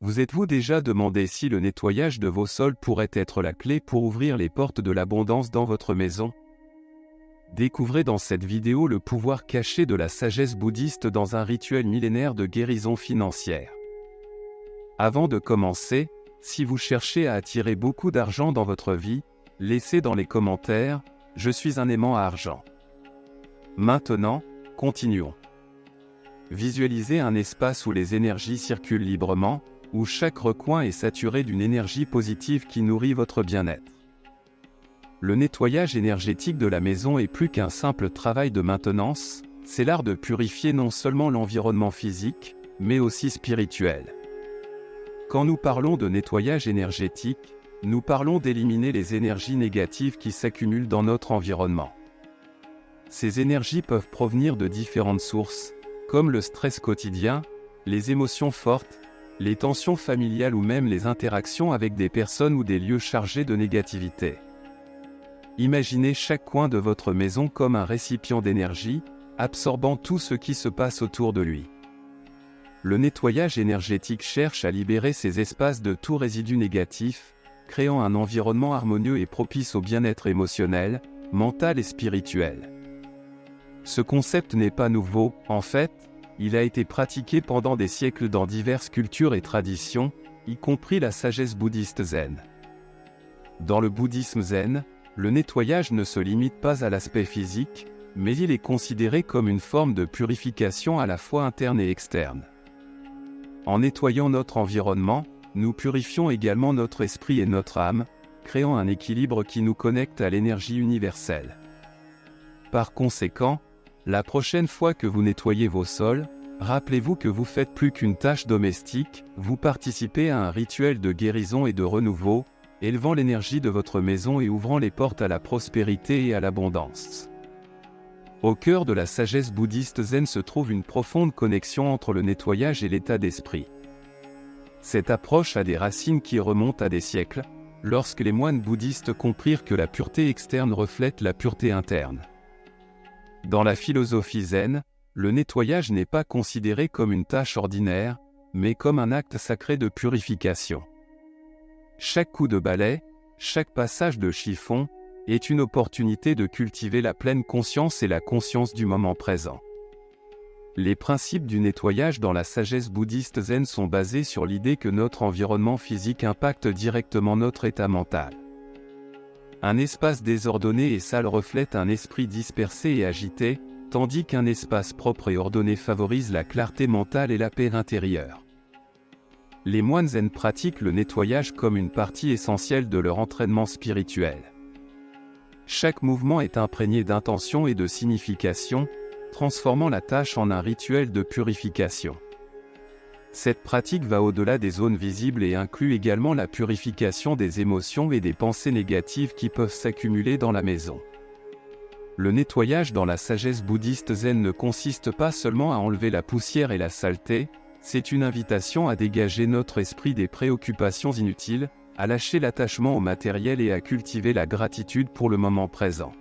Vous êtes-vous déjà demandé si le nettoyage de vos sols pourrait être la clé pour ouvrir les portes de l'abondance dans votre maison? Découvrez dans cette vidéo le pouvoir caché de la sagesse bouddhiste dans un rituel millénaire de guérison financière. Avant de commencer, si vous cherchez à attirer beaucoup d'argent dans votre vie, laissez dans les commentaires « Je suis un aimant à argent ». Maintenant, continuons. Visualisez un espace où les énergies circulent librement, où chaque recoin est saturé d'une énergie positive qui nourrit votre bien-être. Le nettoyage énergétique de la maison est plus qu'un simple travail de maintenance, c'est l'art de purifier non seulement l'environnement physique, mais aussi spirituel. Quand nous parlons de nettoyage énergétique, nous parlons d'éliminer les énergies négatives qui s'accumulent dans notre environnement. Ces énergies peuvent provenir de différentes sources, comme le stress quotidien, les émotions fortes, les tensions familiales ou même les interactions avec des personnes ou des lieux chargés de négativité. Imaginez chaque coin de votre maison comme un récipient d'énergie, absorbant tout ce qui se passe autour de lui. Le nettoyage énergétique cherche à libérer ces espaces de tout résidu négatif, créant un environnement harmonieux et propice au bien-être émotionnel, mental et spirituel. Ce concept n'est pas nouveau, en fait, il a été pratiqué pendant des siècles dans diverses cultures et traditions, y compris la sagesse bouddhiste zen. Dans le bouddhisme zen, le nettoyage ne se limite pas à l'aspect physique, mais il est considéré comme une forme de purification à la fois interne et externe. En nettoyant notre environnement, nous purifions également notre esprit et notre âme, créant un équilibre qui nous connecte à l'énergie universelle. Par conséquent, la prochaine fois que vous nettoyez vos sols, rappelez-vous que vous faites plus qu'une tâche domestique, vous participez à un rituel de guérison et de renouveau, élevant l'énergie de votre maison et ouvrant les portes à la prospérité et à l'abondance. Au cœur de la sagesse bouddhiste zen se trouve une profonde connexion entre le nettoyage et l'état d'esprit. Cette approche a des racines qui remontent à des siècles, lorsque les moines bouddhistes comprirent que la pureté externe reflète la pureté interne. Dans la philosophie zen, le nettoyage n'est pas considéré comme une tâche ordinaire, mais comme un acte sacré de purification. Chaque coup de balai, chaque passage de chiffon, est une opportunité de cultiver la pleine conscience et la conscience du moment présent. Les principes du nettoyage dans la sagesse bouddhiste zen sont basés sur l'idée que notre environnement physique impacte directement notre état mental. Un espace désordonné et sale reflète un esprit dispersé et agité, tandis qu'un espace propre et ordonné favorise la clarté mentale et la paix intérieure. Les moines zen pratiquent le nettoyage comme une partie essentielle de leur entraînement spirituel. Chaque mouvement est imprégné d'intention et de signification, transformant la tâche en un rituel de purification. Cette pratique va au-delà des zones visibles et inclut également la purification des émotions et des pensées négatives qui peuvent s'accumuler dans la maison. Le nettoyage dans la sagesse bouddhiste zen ne consiste pas seulement à enlever la poussière et la saleté, c'est une invitation à dégager notre esprit des préoccupations inutiles, à lâcher l'attachement au matériel et à cultiver la gratitude pour le moment présent.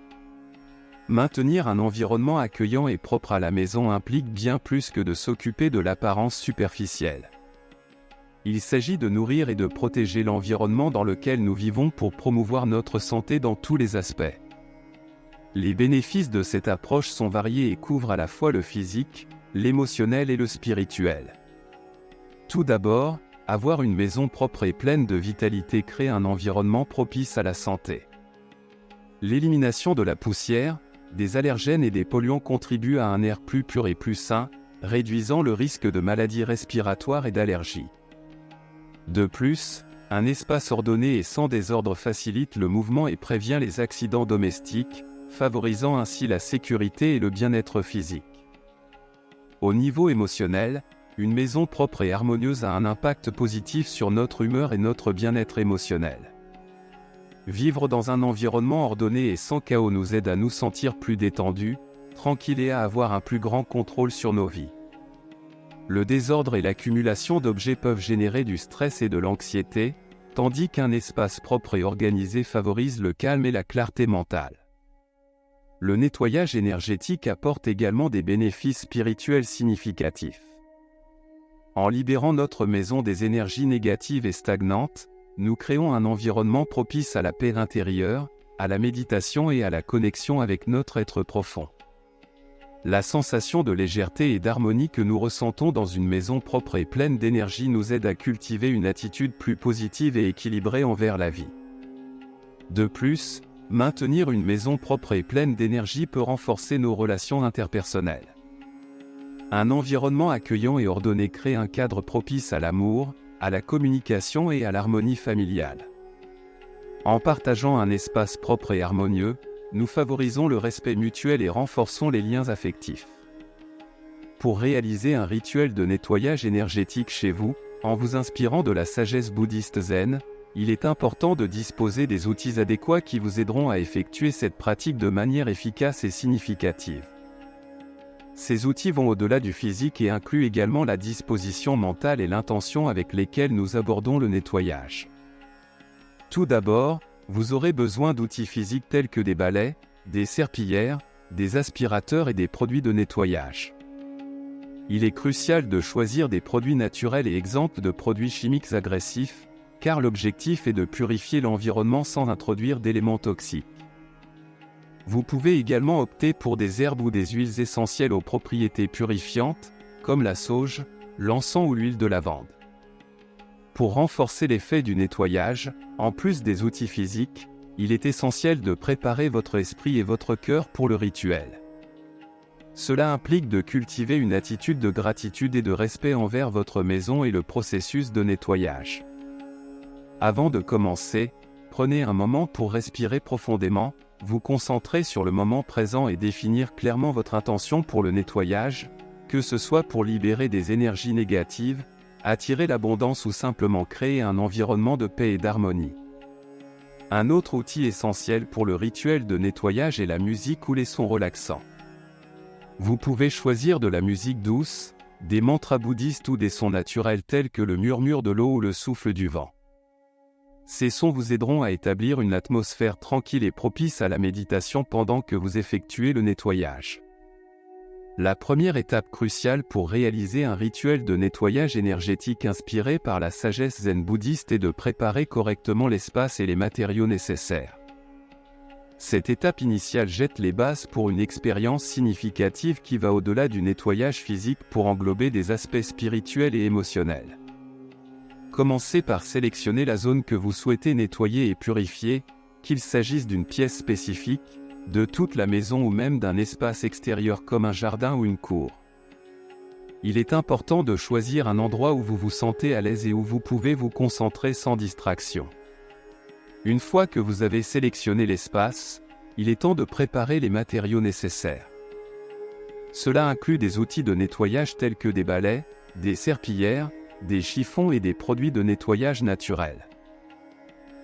Maintenir un environnement accueillant et propre à la maison implique bien plus que de s'occuper de l'apparence superficielle. Il s'agit de nourrir et de protéger l'environnement dans lequel nous vivons pour promouvoir notre santé dans tous les aspects. Les bénéfices de cette approche sont variés et couvrent à la fois le physique, l'émotionnel et le spirituel. Tout d'abord, avoir une maison propre et pleine de vitalité crée un environnement propice à la santé. L'élimination de la poussière, des allergènes et des polluants contribue à un air plus pur et plus sain, réduisant le risque de maladies respiratoires et d'allergies. De plus, un espace ordonné et sans désordre facilite le mouvement et prévient les accidents domestiques, favorisant ainsi la sécurité et le bien-être physique. Au niveau émotionnel, une maison propre et harmonieuse a un impact positif sur notre humeur et notre bien-être émotionnel. Vivre dans un environnement ordonné et sans chaos nous aide à nous sentir plus détendus, tranquilles et à avoir un plus grand contrôle sur nos vies. Le désordre et l'accumulation d'objets peuvent générer du stress et de l'anxiété, tandis qu'un espace propre et organisé favorise le calme et la clarté mentale. Le nettoyage énergétique apporte également des bénéfices spirituels significatifs. En libérant notre maison des énergies négatives et stagnantes, nous créons un environnement propice à la paix intérieure, à la méditation et à la connexion avec notre être profond. La sensation de légèreté et d'harmonie que nous ressentons dans une maison propre et pleine d'énergie nous aide à cultiver une attitude plus positive et équilibrée envers la vie. De plus, maintenir une maison propre et pleine d'énergie peut renforcer nos relations interpersonnelles. Un environnement accueillant et ordonné crée un cadre propice à l'amour, à la communication et à l'harmonie familiale. En partageant un espace propre et harmonieux, nous favorisons le respect mutuel et renforçons les liens affectifs. Pour réaliser un rituel de nettoyage énergétique chez vous, en vous inspirant de la sagesse bouddhiste zen, il est important de disposer des outils adéquats qui vous aideront à effectuer cette pratique de manière efficace et significative. Ces outils vont au-delà du physique et incluent également la disposition mentale et l'intention avec lesquelles nous abordons le nettoyage. Tout d'abord, vous aurez besoin d'outils physiques tels que des balais, des serpillières, des aspirateurs et des produits de nettoyage. Il est crucial de choisir des produits naturels et exempts de produits chimiques agressifs, car l'objectif est de purifier l'environnement sans introduire d'éléments toxiques. Vous pouvez également opter pour des herbes ou des huiles essentielles aux propriétés purifiantes, comme la sauge, l'encens ou l'huile de lavande. Pour renforcer l'effet du nettoyage, en plus des outils physiques, il est essentiel de préparer votre esprit et votre cœur pour le rituel. Cela implique de cultiver une attitude de gratitude et de respect envers votre maison et le processus de nettoyage. Avant de commencer, prenez un moment pour respirer profondément, vous concentrer sur le moment présent et définir clairement votre intention pour le nettoyage, que ce soit pour libérer des énergies négatives, attirer l'abondance ou simplement créer un environnement de paix et d'harmonie. Un autre outil essentiel pour le rituel de nettoyage est la musique ou les sons relaxants. Vous pouvez choisir de la musique douce, des mantras bouddhistes ou des sons naturels tels que le murmure de l'eau ou le souffle du vent. Ces sons vous aideront à établir une atmosphère tranquille et propice à la méditation pendant que vous effectuez le nettoyage. La première étape cruciale pour réaliser un rituel de nettoyage énergétique inspiré par la sagesse zen bouddhiste est de préparer correctement l'espace et les matériaux nécessaires. Cette étape initiale jette les bases pour une expérience significative qui va au-delà du nettoyage physique pour englober des aspects spirituels et émotionnels. Commencez par sélectionner la zone que vous souhaitez nettoyer et purifier, qu'il s'agisse d'une pièce spécifique, de toute la maison ou même d'un espace extérieur comme un jardin ou une cour. Il est important de choisir un endroit où vous vous sentez à l'aise et où vous pouvez vous concentrer sans distraction. Une fois que vous avez sélectionné l'espace, il est temps de préparer les matériaux nécessaires. Cela inclut des outils de nettoyage tels que des balais, des serpillières, des chiffons et des produits de nettoyage naturels.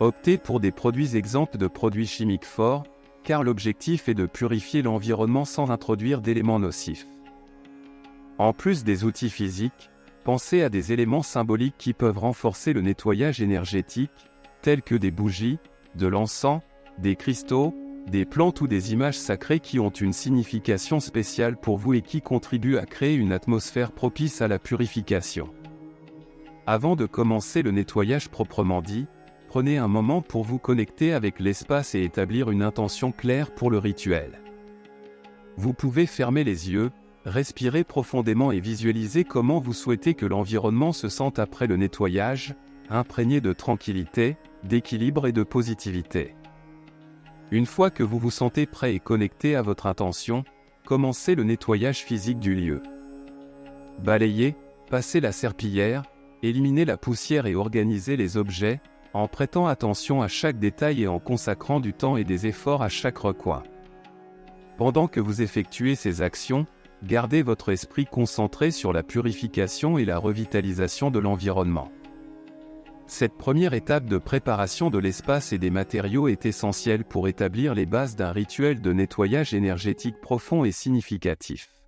Optez pour des produits exempts de produits chimiques forts, car l'objectif est de purifier l'environnement sans introduire d'éléments nocifs. En plus des outils physiques, pensez à des éléments symboliques qui peuvent renforcer le nettoyage énergétique, tels que des bougies, de l'encens, des cristaux, des plantes ou des images sacrées qui ont une signification spéciale pour vous et qui contribuent à créer une atmosphère propice à la purification. Avant de commencer le nettoyage proprement dit, prenez un moment pour vous connecter avec l'espace et établir une intention claire pour le rituel. Vous pouvez fermer les yeux, respirer profondément et visualiser comment vous souhaitez que l'environnement se sente après le nettoyage, imprégné de tranquillité, d'équilibre et de positivité. Une fois que vous vous sentez prêt et connecté à votre intention, commencez le nettoyage physique du lieu. Balayez, passez la serpillière, éliminez la poussière et organisez les objets, en prêtant attention à chaque détail et en consacrant du temps et des efforts à chaque recoin. Pendant que vous effectuez ces actions, gardez votre esprit concentré sur la purification et la revitalisation de l'environnement. Cette première étape de préparation de l'espace et des matériaux est essentielle pour établir les bases d'un rituel de nettoyage énergétique profond et significatif.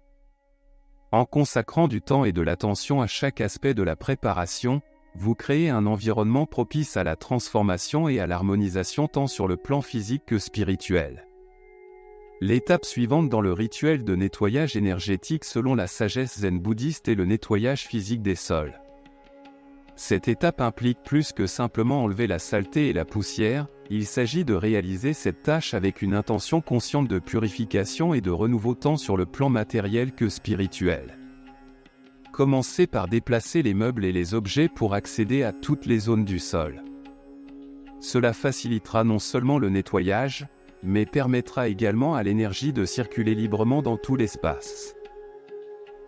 En consacrant du temps et de l'attention à chaque aspect de la préparation, vous créez un environnement propice à la transformation et à l'harmonisation tant sur le plan physique que spirituel. L'étape suivante dans le rituel de nettoyage énergétique selon la sagesse zen bouddhiste est le nettoyage physique des sols. Cette étape implique plus que simplement enlever la saleté et la poussière, il s'agit de réaliser cette tâche avec une intention consciente de purification et de renouveau tant sur le plan matériel que spirituel. Commencez par déplacer les meubles et les objets pour accéder à toutes les zones du sol. Cela facilitera non seulement le nettoyage, mais permettra également à l'énergie de circuler librement dans tout l'espace.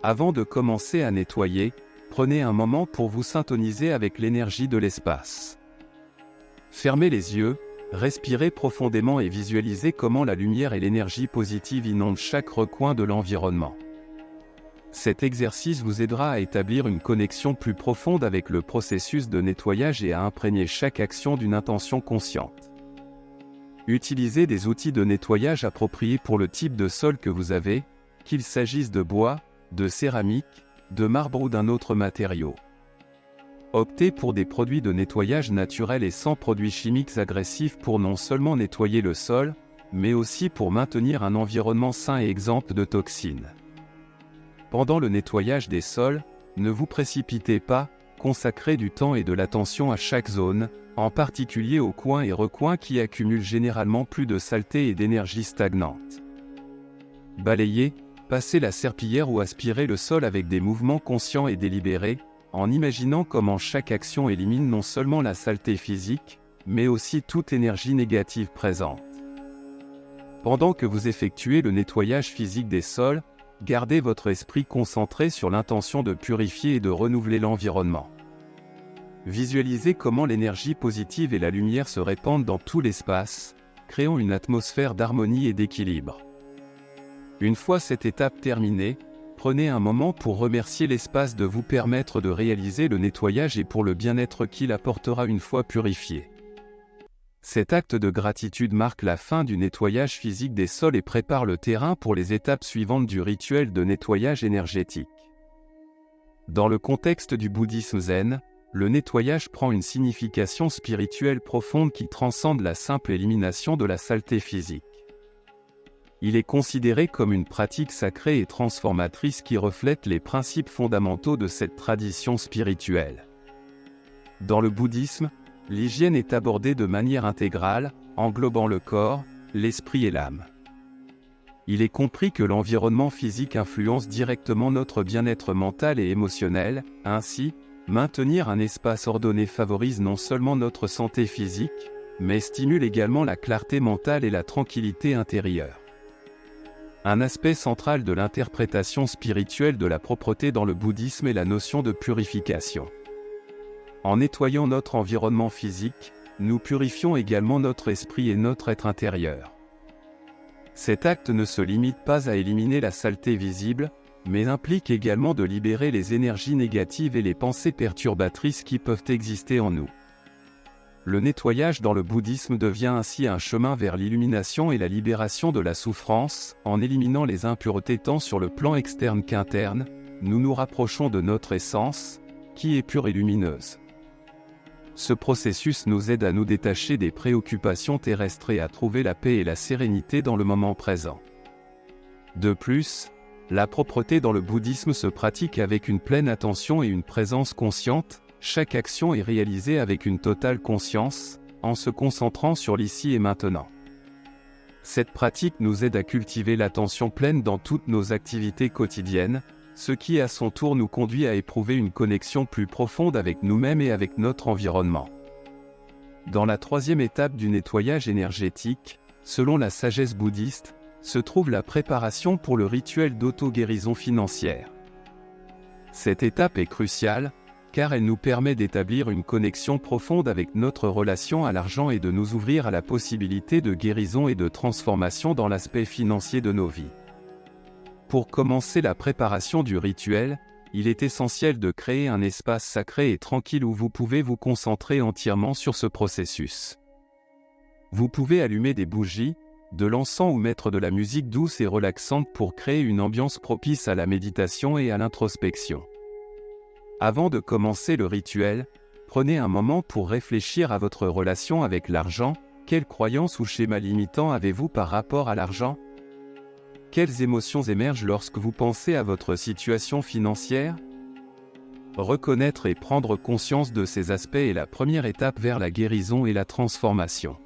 Avant de commencer à nettoyer, prenez un moment pour vous syntoniser avec l'énergie de l'espace. Fermez les yeux, respirez profondément et visualisez comment la lumière et l'énergie positive inondent chaque recoin de l'environnement. Cet exercice vous aidera à établir une connexion plus profonde avec le processus de nettoyage et à imprégner chaque action d'une intention consciente. Utilisez des outils de nettoyage appropriés pour le type de sol que vous avez, qu'il s'agisse de bois, de céramique, de marbre ou d'un autre matériau. Optez pour des produits de nettoyage naturels et sans produits chimiques agressifs pour non seulement nettoyer le sol, mais aussi pour maintenir un environnement sain et exempt de toxines. Pendant le nettoyage des sols, ne vous précipitez pas, consacrez du temps et de l'attention à chaque zone, en particulier aux coins et recoins qui accumulent généralement plus de saleté et d'énergie stagnante. Balayez, passez la serpillière ou aspirez le sol avec des mouvements conscients et délibérés, en imaginant comment chaque action élimine non seulement la saleté physique, mais aussi toute énergie négative présente. Pendant que vous effectuez le nettoyage physique des sols, gardez votre esprit concentré sur l'intention de purifier et de renouveler l'environnement. Visualisez comment l'énergie positive et la lumière se répandent dans tout l'espace, créant une atmosphère d'harmonie et d'équilibre. Une fois cette étape terminée, prenez un moment pour remercier l'espace de vous permettre de réaliser le nettoyage et pour le bien-être qu'il apportera une fois purifié. Cet acte de gratitude marque la fin du nettoyage physique des sols et prépare le terrain pour les étapes suivantes du rituel de nettoyage énergétique. Dans le contexte du bouddhisme zen, le nettoyage prend une signification spirituelle profonde qui transcende la simple élimination de la saleté physique. Il est considéré comme une pratique sacrée et transformatrice qui reflète les principes fondamentaux de cette tradition spirituelle. Dans le bouddhisme, l'hygiène est abordée de manière intégrale, englobant le corps, l'esprit et l'âme. Il est compris que l'environnement physique influence directement notre bien-être mental et émotionnel, ainsi, maintenir un espace ordonné favorise non seulement notre santé physique, mais stimule également la clarté mentale et la tranquillité intérieure. Un aspect central de l'interprétation spirituelle de la propreté dans le bouddhisme est la notion de purification. En nettoyant notre environnement physique, nous purifions également notre esprit et notre être intérieur. Cet acte ne se limite pas à éliminer la saleté visible, mais implique également de libérer les énergies négatives et les pensées perturbatrices qui peuvent exister en nous. Le nettoyage dans le bouddhisme devient ainsi un chemin vers l'illumination et la libération de la souffrance, en éliminant les impuretés tant sur le plan externe qu'interne, nous nous rapprochons de notre essence, qui est pure et lumineuse. Ce processus nous aide à nous détacher des préoccupations terrestres et à trouver la paix et la sérénité dans le moment présent. De plus, la propreté dans le bouddhisme se pratique avec une pleine attention et une présence consciente. Chaque action est réalisée avec une totale conscience, en se concentrant sur l'ici et maintenant. Cette pratique nous aide à cultiver l'attention pleine dans toutes nos activités quotidiennes, ce qui à son tour nous conduit à éprouver une connexion plus profonde avec nous-mêmes et avec notre environnement. Dans la troisième étape du nettoyage énergétique, selon la sagesse bouddhiste, se trouve la préparation pour le rituel d'auto-guérison financière. Cette étape est cruciale, car elle nous permet d'établir une connexion profonde avec notre relation à l'argent et de nous ouvrir à la possibilité de guérison et de transformation dans l'aspect financier de nos vies. Pour commencer la préparation du rituel, il est essentiel de créer un espace sacré et tranquille où vous pouvez vous concentrer entièrement sur ce processus. Vous pouvez allumer des bougies, de l'encens ou mettre de la musique douce et relaxante pour créer une ambiance propice à la méditation et à l'introspection. Avant de commencer le rituel, prenez un moment pour réfléchir à votre relation avec l'argent. Quelles croyances ou schémas limitants avez-vous par rapport à l'argent ? Quelles émotions émergent lorsque vous pensez à votre situation financière? Reconnaître et prendre conscience de ces aspects est la première étape vers la guérison et la transformation.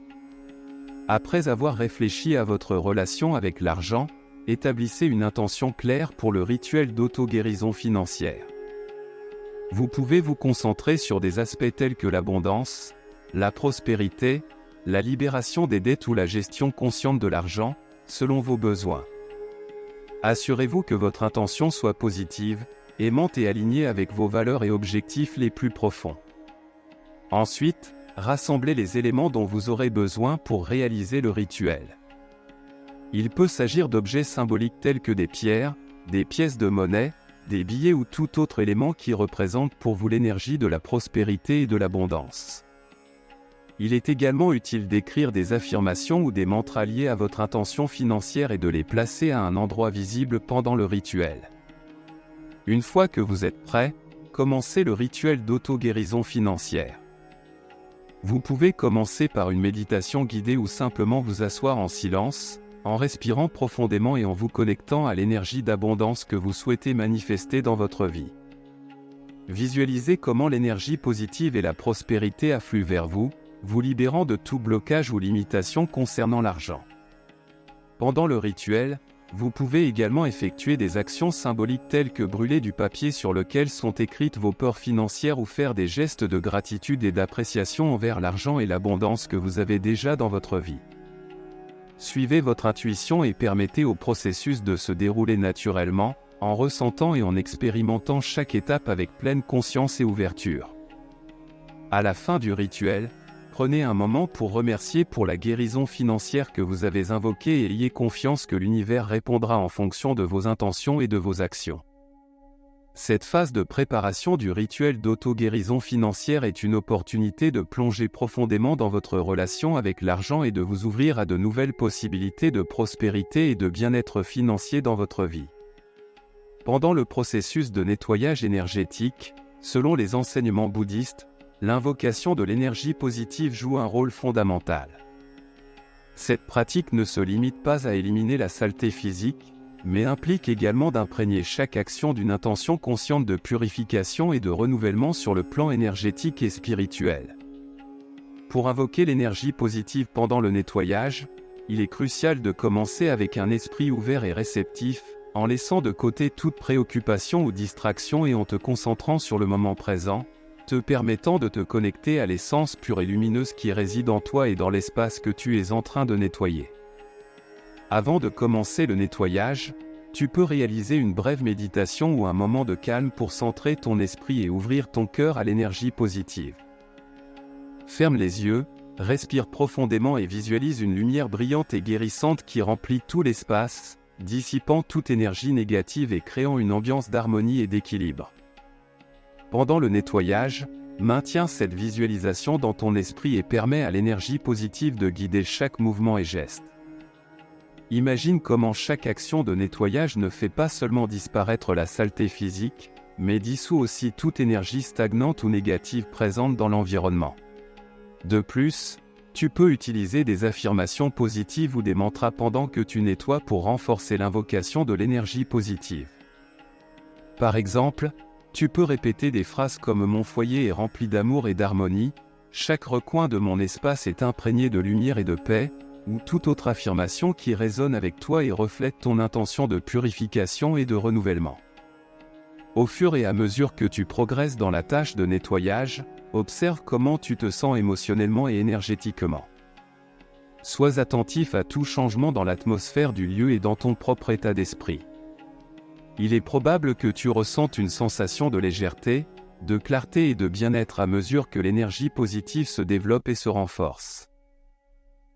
Après avoir réfléchi à votre relation avec l'argent, établissez une intention claire pour le rituel d'auto-guérison financière. Vous pouvez vous concentrer sur des aspects tels que l'abondance, la prospérité, la libération des dettes ou la gestion consciente de l'argent, selon vos besoins. Assurez-vous que votre intention soit positive, aimante et alignée avec vos valeurs et objectifs les plus profonds. Ensuite, rassemblez les éléments dont vous aurez besoin pour réaliser le rituel. Il peut s'agir d'objets symboliques tels que des pierres, des pièces de monnaie, des billets ou tout autre élément qui représente pour vous l'énergie de la prospérité et de l'abondance. Il est également utile d'écrire des affirmations ou des mantras liés à votre intention financière et de les placer à un endroit visible pendant le rituel. Une fois que vous êtes prêt, commencez le rituel d'auto-guérison financière. Vous pouvez commencer par une méditation guidée ou simplement vous asseoir en silence, en respirant profondément et en vous connectant à l'énergie d'abondance que vous souhaitez manifester dans votre vie. Visualisez comment l'énergie positive et la prospérité affluent vers vous, vous libérant de tout blocage ou limitation concernant l'argent. Pendant le rituel, vous pouvez également effectuer des actions symboliques telles que brûler du papier sur lequel sont écrites vos peurs financières ou faire des gestes de gratitude et d'appréciation envers l'argent et l'abondance que vous avez déjà dans votre vie. Suivez votre intuition et permettez au processus de se dérouler naturellement, en ressentant et en expérimentant chaque étape avec pleine conscience et ouverture. À la fin du rituel, prenez un moment pour remercier pour la guérison financière que vous avez invoquée et ayez confiance que l'univers répondra en fonction de vos intentions et de vos actions. Cette phase de préparation du rituel d'auto-guérison financière est une opportunité de plonger profondément dans votre relation avec l'argent et de vous ouvrir à de nouvelles possibilités de prospérité et de bien-être financier dans votre vie. Pendant le processus de nettoyage énergétique, selon les enseignements bouddhistes, l'invocation de l'énergie positive joue un rôle fondamental. Cette pratique ne se limite pas à éliminer la saleté physique, mais implique également d'imprégner chaque action d'une intention consciente de purification et de renouvellement sur le plan énergétique et spirituel. Pour invoquer l'énergie positive pendant le nettoyage, il est crucial de commencer avec un esprit ouvert et réceptif, en laissant de côté toute préoccupation ou distraction et en te concentrant sur le moment présent, te permettant de te connecter à l'essence pure et lumineuse qui réside en toi et dans l'espace que tu es en train de nettoyer. Avant de commencer le nettoyage, tu peux réaliser une brève méditation ou un moment de calme pour centrer ton esprit et ouvrir ton cœur à l'énergie positive. Ferme les yeux, respire profondément et visualise une lumière brillante et guérissante qui remplit tout l'espace, dissipant toute énergie négative et créant une ambiance d'harmonie et d'équilibre. Pendant le nettoyage, maintiens cette visualisation dans ton esprit et permets à l'énergie positive de guider chaque mouvement et geste. Imagine comment chaque action de nettoyage ne fait pas seulement disparaître la saleté physique, mais dissout aussi toute énergie stagnante ou négative présente dans l'environnement. De plus, tu peux utiliser des affirmations positives ou des mantras pendant que tu nettoies pour renforcer l'invocation de l'énergie positive. Par exemple, tu peux répéter des phrases comme « Mon foyer est rempli d'amour et d'harmonie »,« Chaque recoin de mon espace est imprégné de lumière et de paix », ou toute autre affirmation qui résonne avec toi et reflète ton intention de purification et de renouvellement. Au fur et à mesure que tu progresses dans la tâche de nettoyage, observe comment tu te sens émotionnellement et énergétiquement. Sois attentif à tout changement dans l'atmosphère du lieu et dans ton propre état d'esprit. Il est probable que tu ressentes une sensation de légèreté, de clarté et de bien-être à mesure que l'énergie positive se développe et se renforce.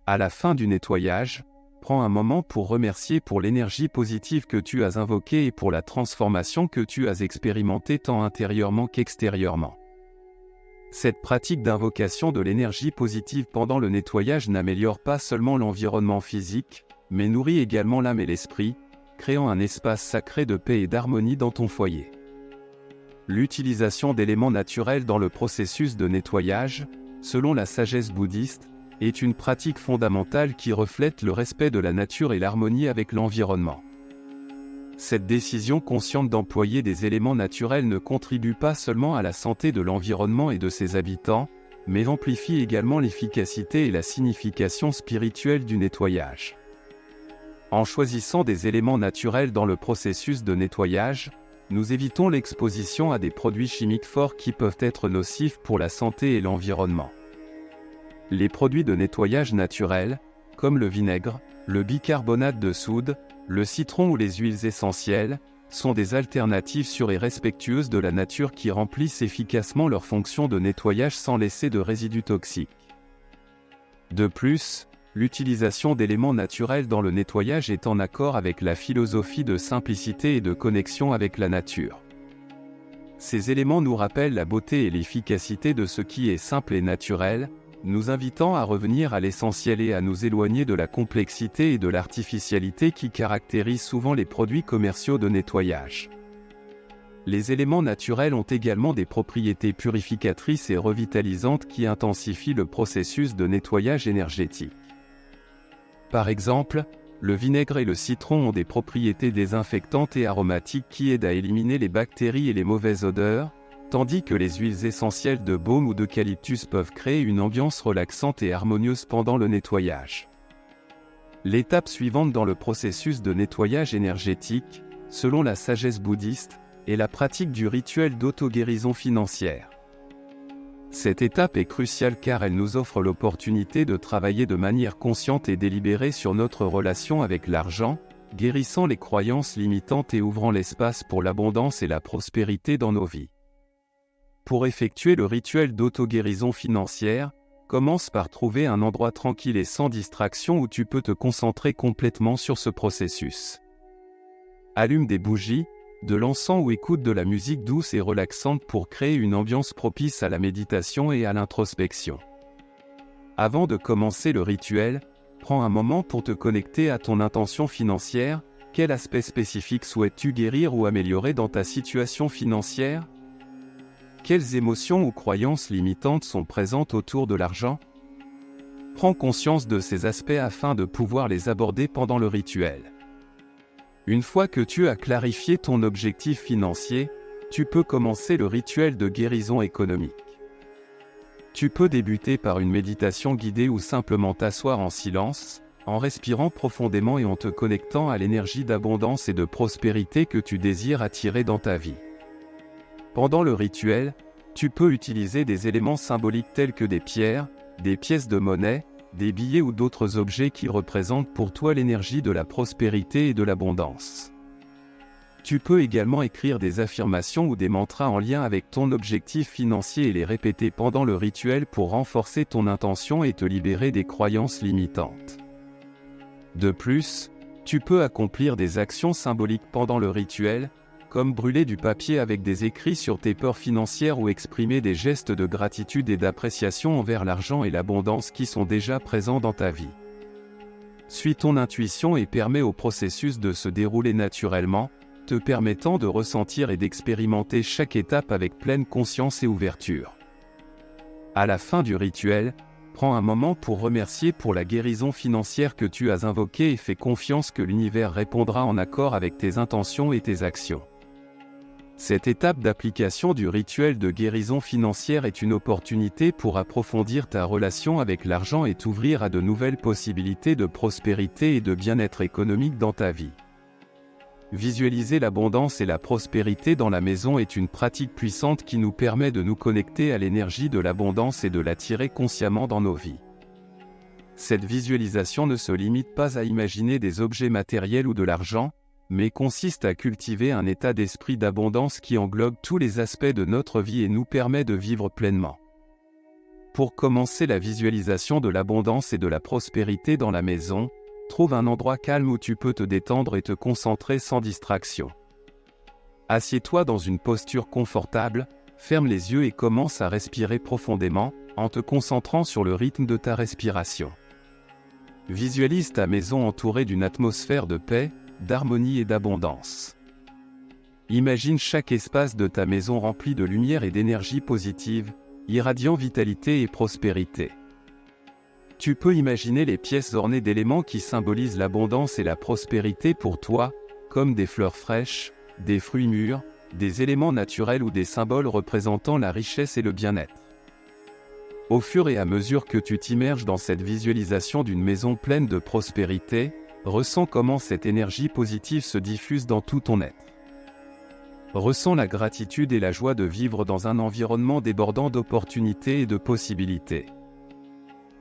À la fin du nettoyage, prends un moment pour remercier pour l'énergie positive que tu as invoquée et pour la transformation que tu as expérimentée tant intérieurement qu'extérieurement. Cette pratique d'invocation de l'énergie positive pendant le nettoyage n'améliore pas seulement l'environnement physique, mais nourrit également l'âme et l'esprit, créant un espace sacré de paix et d'harmonie dans ton foyer. L'utilisation d'éléments naturels dans le processus de nettoyage, selon la sagesse bouddhiste, est une pratique fondamentale qui reflète le respect de la nature et l'harmonie avec l'environnement. Cette décision consciente d'employer des éléments naturels ne contribue pas seulement à la santé de l'environnement et de ses habitants, mais amplifie également l'efficacité et la signification spirituelle du nettoyage. En choisissant des éléments naturels dans le processus de nettoyage, nous évitons l'exposition à des produits chimiques forts qui peuvent être nocifs pour la santé et l'environnement. Les produits de nettoyage naturels, comme le vinaigre, le bicarbonate de soude, le citron ou les huiles essentielles, sont des alternatives sûres et respectueuses de la nature qui remplissent efficacement leur fonction de nettoyage sans laisser de résidus toxiques. De plus, l'utilisation d'éléments naturels dans le nettoyage est en accord avec la philosophie de simplicité et de connexion avec la nature. Ces éléments nous rappellent la beauté et l'efficacité de ce qui est simple et naturel, nous invitant à revenir à l'essentiel et à nous éloigner de la complexité et de l'artificialité qui caractérisent souvent les produits commerciaux de nettoyage. Les éléments naturels ont également des propriétés purificatrices et revitalisantes qui intensifient le processus de nettoyage énergétique. Par exemple, le vinaigre et le citron ont des propriétés désinfectantes et aromatiques qui aident à éliminer les bactéries et les mauvaises odeurs, tandis que les huiles essentielles de baume ou d'eucalyptus peuvent créer une ambiance relaxante et harmonieuse pendant le nettoyage. L'étape suivante dans le processus de nettoyage énergétique, selon la sagesse bouddhiste, est la pratique du rituel d'auto-guérison financière. Cette étape est cruciale car elle nous offre l'opportunité de travailler de manière consciente et délibérée sur notre relation avec l'argent, guérissant les croyances limitantes et ouvrant l'espace pour l'abondance et la prospérité dans nos vies. Pour effectuer le rituel d'auto-guérison financière, commence par trouver un endroit tranquille et sans distraction où tu peux te concentrer complètement sur ce processus. Allume des bougies, de l'encens ou écoute de la musique douce et relaxante pour créer une ambiance propice à la méditation et à l'introspection. Avant de commencer le rituel, prends un moment pour te connecter à ton intention financière. Quel aspect spécifique souhaites-tu guérir ou améliorer dans ta situation financière ? Quelles émotions ou croyances limitantes sont présentes autour de l'argent ? Prends conscience de ces aspects afin de pouvoir les aborder pendant le rituel. Une fois que tu as clarifié ton objectif financier, tu peux commencer le rituel de guérison économique. Tu peux débuter par une méditation guidée ou simplement t'asseoir en silence, en respirant profondément et en te connectant à l'énergie d'abondance et de prospérité que tu désires attirer dans ta vie. Pendant le rituel, tu peux utiliser des éléments symboliques tels que des pierres, des pièces de monnaie, des billets ou d'autres objets qui représentent pour toi l'énergie de la prospérité et de l'abondance. Tu peux également écrire des affirmations ou des mantras en lien avec ton objectif financier et les répéter pendant le rituel pour renforcer ton intention et te libérer des croyances limitantes. De plus, tu peux accomplir des actions symboliques pendant le rituel, comme brûler du papier avec des écrits sur tes peurs financières ou exprimer des gestes de gratitude et d'appréciation envers l'argent et l'abondance qui sont déjà présents dans ta vie. Suis ton intuition et permets au processus de se dérouler naturellement, te permettant de ressentir et d'expérimenter chaque étape avec pleine conscience et ouverture. À la fin du rituel, prends un moment pour remercier pour la guérison financière que tu as invoquée et fais confiance que l'univers répondra en accord avec tes intentions et tes actions. Cette étape d'application du rituel de guérison financière est une opportunité pour approfondir ta relation avec l'argent et t'ouvrir à de nouvelles possibilités de prospérité et de bien-être économique dans ta vie. Visualiser l'abondance et la prospérité dans la maison est une pratique puissante qui nous permet de nous connecter à l'énergie de l'abondance et de l'attirer consciemment dans nos vies. Cette visualisation ne se limite pas à imaginer des objets matériels ou de l'argent, mais consiste à cultiver un état d'esprit d'abondance qui englobe tous les aspects de notre vie et nous permet de vivre pleinement. Pour commencer la visualisation de l'abondance et de la prospérité dans la maison, trouve un endroit calme où tu peux te détendre et te concentrer sans distraction. Assieds-toi dans une posture confortable, ferme les yeux et commence à respirer profondément, en te concentrant sur le rythme de ta respiration. Visualise ta maison entourée d'une atmosphère de paix, d'harmonie et d'abondance. Imagine chaque espace de ta maison rempli de lumière et d'énergie positive, irradiant vitalité et prospérité. Tu peux imaginer les pièces ornées d'éléments qui symbolisent l'abondance et la prospérité pour toi, comme des fleurs fraîches, des fruits mûrs, des éléments naturels ou des symboles représentant la richesse et le bien-être. Au fur et à mesure que tu t'immerges dans cette visualisation d'une maison pleine de prospérité, ressens comment cette énergie positive se diffuse dans tout ton être. Ressens la gratitude et la joie de vivre dans un environnement débordant d'opportunités et de possibilités.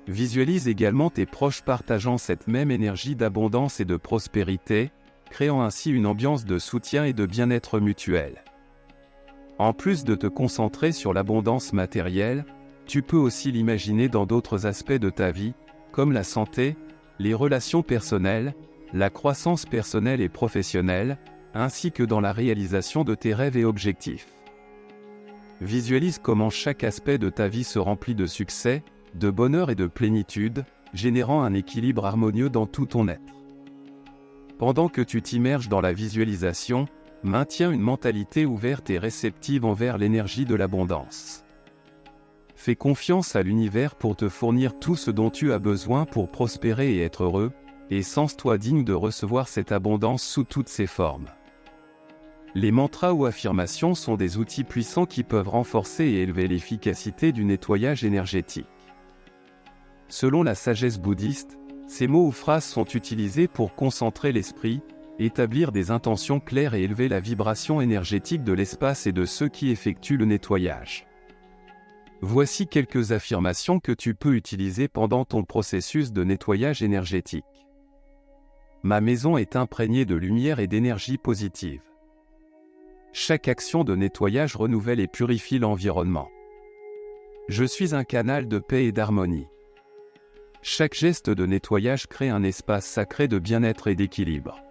Visualise également tes proches partageant cette même énergie d'abondance et de prospérité, créant ainsi une ambiance de soutien et de bien-être mutuel. En plus de te concentrer sur l'abondance matérielle, tu peux aussi l'imaginer dans d'autres aspects de ta vie, comme la santé, les relations personnelles, la croissance personnelle et professionnelle, ainsi que dans la réalisation de tes rêves et objectifs. Visualise comment chaque aspect de ta vie se remplit de succès, de bonheur et de plénitude, générant un équilibre harmonieux dans tout ton être. Pendant que tu t'immerges dans la visualisation, maintiens une mentalité ouverte et réceptive envers l'énergie de l'abondance. Fais confiance à l'univers pour te fournir tout ce dont tu as besoin pour prospérer et être heureux, et sens-toi digne de recevoir cette abondance sous toutes ses formes. Les mantras ou affirmations sont des outils puissants qui peuvent renforcer et élever l'efficacité du nettoyage énergétique. Selon la sagesse bouddhiste, ces mots ou phrases sont utilisés pour concentrer l'esprit, établir des intentions claires et élever la vibration énergétique de l'espace et de ceux qui effectuent le nettoyage. Voici quelques affirmations que tu peux utiliser pendant ton processus de nettoyage énergétique. Ma maison est imprégnée de lumière et d'énergie positive. Chaque action de nettoyage renouvelle et purifie l'environnement. Je suis un canal de paix et d'harmonie. Chaque geste de nettoyage crée un espace sacré de bien-être et d'équilibre.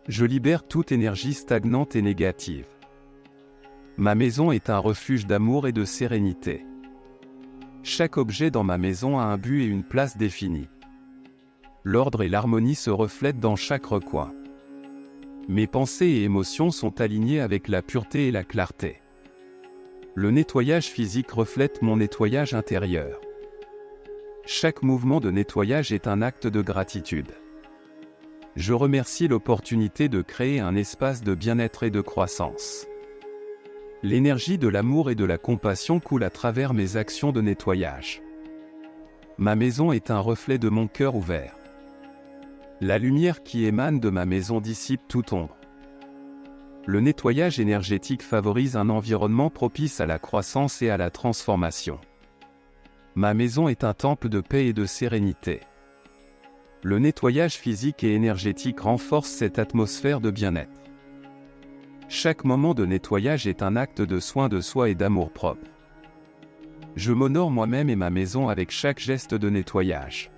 Je libère toute énergie stagnante et négative. Ma maison est un refuge d'amour et de sérénité. Chaque objet dans ma maison a un but et une place définis. L'ordre et l'harmonie se reflètent dans chaque recoin. Mes pensées et émotions sont alignées avec la pureté et la clarté. Le nettoyage physique reflète mon nettoyage intérieur. Chaque mouvement de nettoyage est un acte de gratitude. Je remercie l'opportunité de créer un espace de bien-être et de croissance. L'énergie de l'amour et de la compassion coule à travers mes actions de nettoyage. Ma maison est un reflet de mon cœur ouvert. La lumière qui émane de ma maison dissipe toute ombre. Le nettoyage énergétique favorise un environnement propice à la croissance et à la transformation. Ma maison est un temple de paix et de sérénité. Le nettoyage physique et énergétique renforce cette atmosphère de bien-être. Chaque moment de nettoyage est un acte de soin de soi et d'amour-propre. Je m'honore moi-même et ma maison avec chaque geste de nettoyage.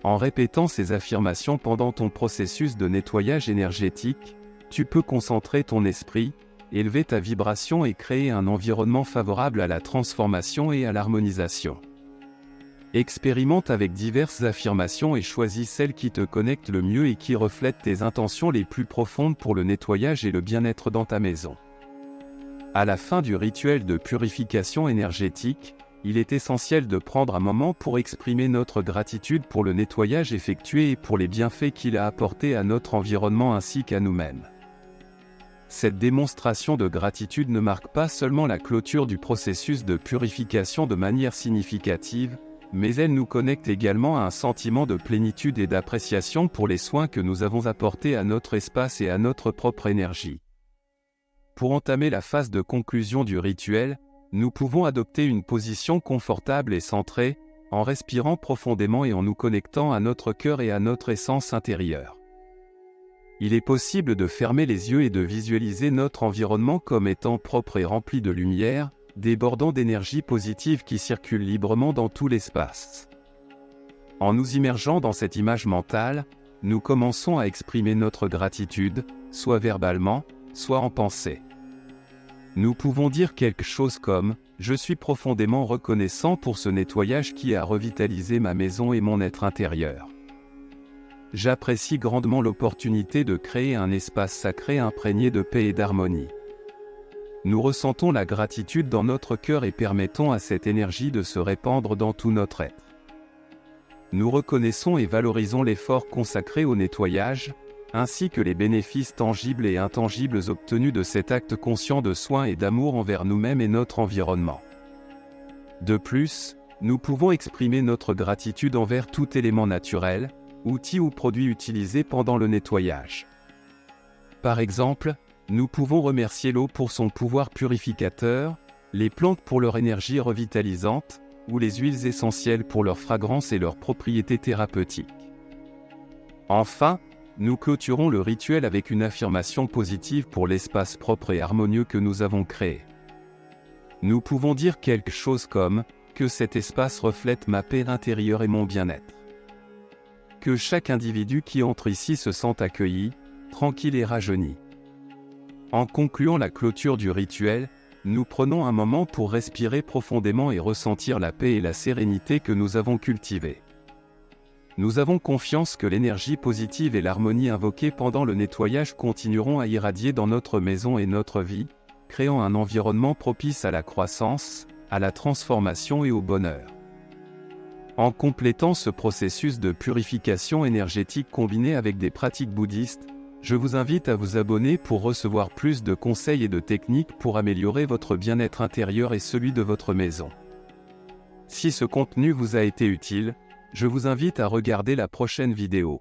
En répétant ces affirmations pendant ton processus de nettoyage énergétique, tu peux concentrer ton esprit, élever ta vibration et créer un environnement favorable à la transformation et à l'harmonisation. Expérimente avec diverses affirmations et choisis celles qui te connectent le mieux et qui reflètent tes intentions les plus profondes pour le nettoyage et le bien-être dans ta maison. À la fin du rituel de purification énergétique, il est essentiel de prendre un moment pour exprimer notre gratitude pour le nettoyage effectué et pour les bienfaits qu'il a apportés à notre environnement ainsi qu'à nous-mêmes. Cette démonstration de gratitude ne marque pas seulement la clôture du processus de purification de manière significative, mais elle nous connecte également à un sentiment de plénitude et d'appréciation pour les soins que nous avons apportés à notre espace et à notre propre énergie. Pour entamer la phase de conclusion du rituel, nous pouvons adopter une position confortable et centrée, en respirant profondément et en nous connectant à notre cœur et à notre essence intérieure. Il est possible de fermer les yeux et de visualiser notre environnement comme étant propre et rempli de lumière, débordant d'énergie positive qui circule librement dans tout l'espace. En nous immergeant dans cette image mentale, nous commençons à exprimer notre gratitude, soit verbalement, soit en pensée. Nous pouvons dire quelque chose comme « Je suis profondément reconnaissant pour ce nettoyage qui a revitalisé ma maison et mon être intérieur. J'apprécie grandement l'opportunité de créer un espace sacré imprégné de paix et d'harmonie. » Nous ressentons la gratitude dans notre cœur et permettons à cette énergie de se répandre dans tout notre être. Nous reconnaissons et valorisons l'effort consacré au nettoyage, ainsi que les bénéfices tangibles et intangibles obtenus de cet acte conscient de soin et d'amour envers nous-mêmes et notre environnement. De plus, nous pouvons exprimer notre gratitude envers tout élément naturel, outil ou produit utilisé pendant le nettoyage. Par exemple, nous pouvons remercier l'eau pour son pouvoir purificateur, les plantes pour leur énergie revitalisante, ou les huiles essentielles pour leur fragrance et leurs propriétés thérapeutiques. Enfin, nous clôturons le rituel avec une affirmation positive pour l'espace propre et harmonieux que nous avons créé. Nous pouvons dire quelque chose comme « que cet espace reflète ma paix intérieure et mon bien-être ». Que chaque individu qui entre ici se sente accueilli, tranquille et rajeuni. En concluant la clôture du rituel, nous prenons un moment pour respirer profondément et ressentir la paix et la sérénité que nous avons cultivées. Nous avons confiance que l'énergie positive et l'harmonie invoquées pendant le nettoyage continueront à irradier dans notre maison et notre vie, créant un environnement propice à la croissance, à la transformation et au bonheur. En complétant ce processus de purification énergétique combiné avec des pratiques bouddhistes, je vous invite à vous abonner pour recevoir plus de conseils et de techniques pour améliorer votre bien-être intérieur et celui de votre maison. Si ce contenu vous a été utile, je vous invite à regarder la prochaine vidéo.